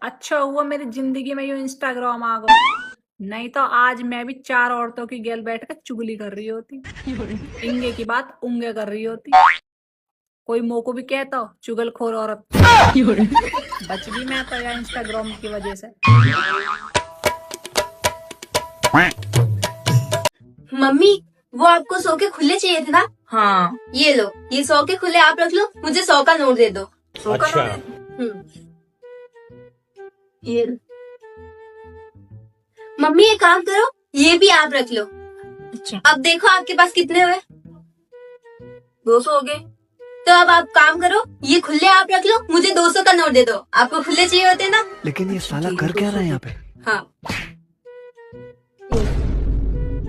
अच्छा हुआ मेरी जिंदगी में यूं इंस्टाग्राम आ गया, नहीं तो आज मैं भी चार औरतों की गेल बैठकर चुगली कर रही होती। इंगे की बात उंगे कर रही होती। कोई मुंह को भी कहता हो चुगलखोर औरत। बच भी मैं तो यार इंस्टाग्राम की वजह से। मम्मी, वो आपको 100 के खुले चाहिए थे ना? हाँ, ये लो, ये 100 के खुले आप रख लो, मुझे 100 का नोट दे दो। 100 का अच्छा। नोट दे। ये लो। मम्मी एक काम करो, ये भी आप रख लो। अच्छा, अब देखो आपके पास कितने हुए? 200 हो गए। तो अब आप काम करो, ये खुले आप रख लो, मुझे 200 का नोट दे दो। आपको खुले चाहिए होते ना? लेकिन ये साला कर क्या रहा है यहाँ पे? हाँ,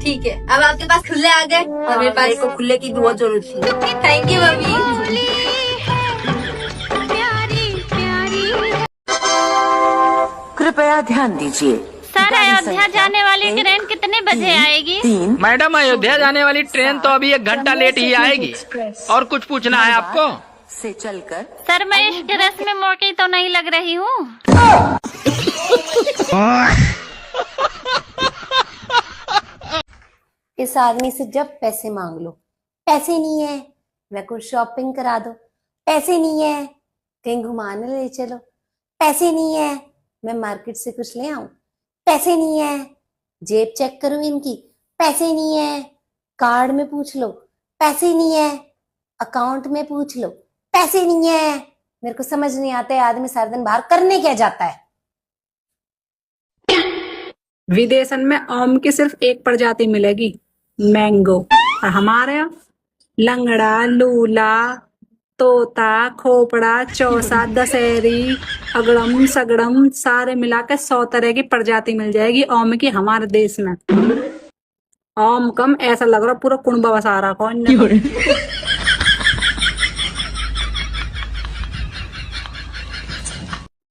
ठीक है। अब आपके पास खुले आ गए और मेरे पास को खुले की बहुत जरूरत थी। Thank you mummy. कृपया ध्यान दीजिए। सर, अयोध्या जाने वाली ट्रेन कितने बजे आएगी? मैडम, अयोध्या जाने वाली ट्रेन तो अभी 1 घंटा लेट ही आएगी। और कुछ पूछना है आपको? से चलकर। सर, मैं इस ड्रेस में मोटी तो नहीं लग रही हूँ? इस आदमी से जब पैसे मांग लो, पैसे नहीं है, मैं कुछ शॉपिंग करा दो, पैसे नहीं है, कहीं घुमाने ले चलो, पैसे नहीं है, मैं मार्केट से कुछ ले आऊं, पैसे नहीं है, जेब चेक करूं इनकी, पैसे नहीं है, कार्ड में पूछ लो, पैसे नहीं है, अकाउंट में पूछ लो, पैसे नहीं है। मेरे को समझ नहीं आता है आदमी सारा दिन बाहर करने क्या जाता है। विदेशन में आम की सिर्फ एक प्रजाति मिलेगी, मैंगो। और हमारे यहाँ लंगड़ा, लूला, तोता, खोपड़ा, चौसा, दशहरी, अगड़म, सगड़म सारे मिलाकर 100 तरह की प्रजाति मिल जाएगी आम की हमारे देश में। आम कम, ऐसा लग रहा पूरा कुनबा बसा रहा कौन ने।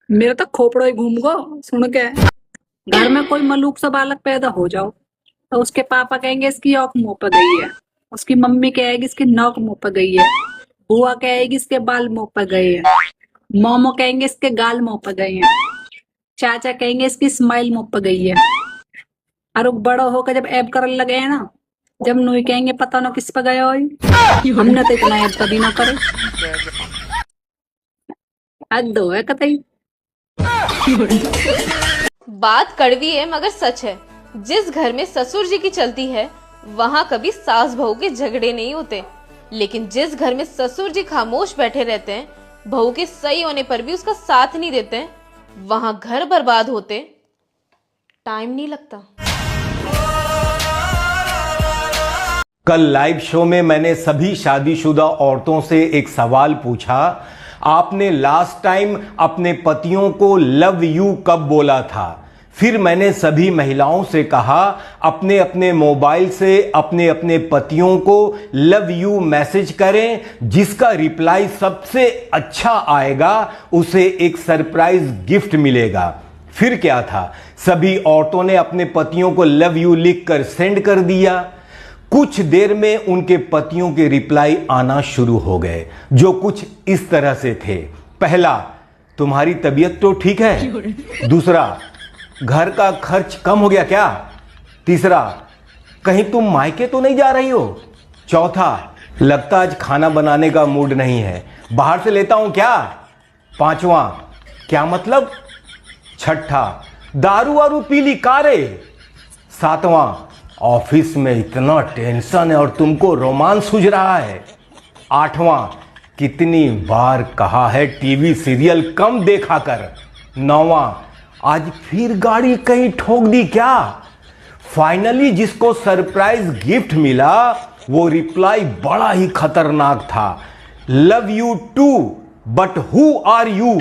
मेरा तो खोपड़ा ही घूम गो सुन के। घर में कोई मलूक सा बालक पैदा हो जाओ तो उसके पापा कहेंगे इसकी आंख मुंह पर गई है, उसकी मम्मी कहेगी इसकी नाक मुंह पर गई है, बुआ कहेगी इसके बाल मुंह पर गए हैं, मोमो कहेंगे इसके गाल मुंह पर गए हैं, चाचा कहेंगे इसकी स्माइल मुंह पर गई है। और बड़ा होकर जब ऐब करने लगे हैं ना, जब नुई कहेंगे पता ना किस पर गया हो। हमने तो इतना ऐब कभी ना करे। अद्दो है कतई। बात कड़वी है मगर सच है। जिस घर में ससुर जी की चलती है वहाँ कभी सास बहू के झगड़े नहीं होते, लेकिन जिस घर में ससुर जी खामोश बैठे रहते हैं, बहू के सही होने पर भी उसका साथ नहीं देते, वहाँ घर बर्बाद होते टाइम नहीं लगता। कल लाइव शो में मैंने सभी शादीशुदा औरतों से एक सवाल पूछा, आपने लास्ट टाइम अपने पतियों को लव यू कब बोला था? फिर मैंने सभी महिलाओं से कहा अपने अपने मोबाइल से अपने अपने पतियों को लव यू मैसेज करें, जिसका रिप्लाई सबसे अच्छा आएगा उसे एक सरप्राइज गिफ्ट मिलेगा। फिर क्या था, सभी औरतों ने अपने पतियों को लव यू लिखकर सेंड कर दिया। कुछ देर में उनके पतियों के रिप्लाई आना शुरू हो गए, जो कुछ इस तरह से थे। पहला, तुम्हारी तबीयत तो ठीक है? दूसरा, घर का खर्च कम हो गया क्या? तीसरा, कहीं तुम मायके तो नहीं जा रही हो? चौथा, लगता आज खाना बनाने का मूड नहीं है, बाहर से लेता हूं क्या? पांचवा, क्या मतलब? छठा, दारू वारू पी ली कारे? सातवां, ऑफिस में इतना टेंशन है और तुमको रोमांस सूझ रहा है? आठवां, कितनी बार कहा है टीवी सीरियल कम देखा कर? नौवां, आज फिर गाड़ी कहीं ठोक दी क्या? फाइनली जिसको सरप्राइज गिफ्ट मिला वो रिप्लाई बड़ा ही खतरनाक था, love you too but who are you?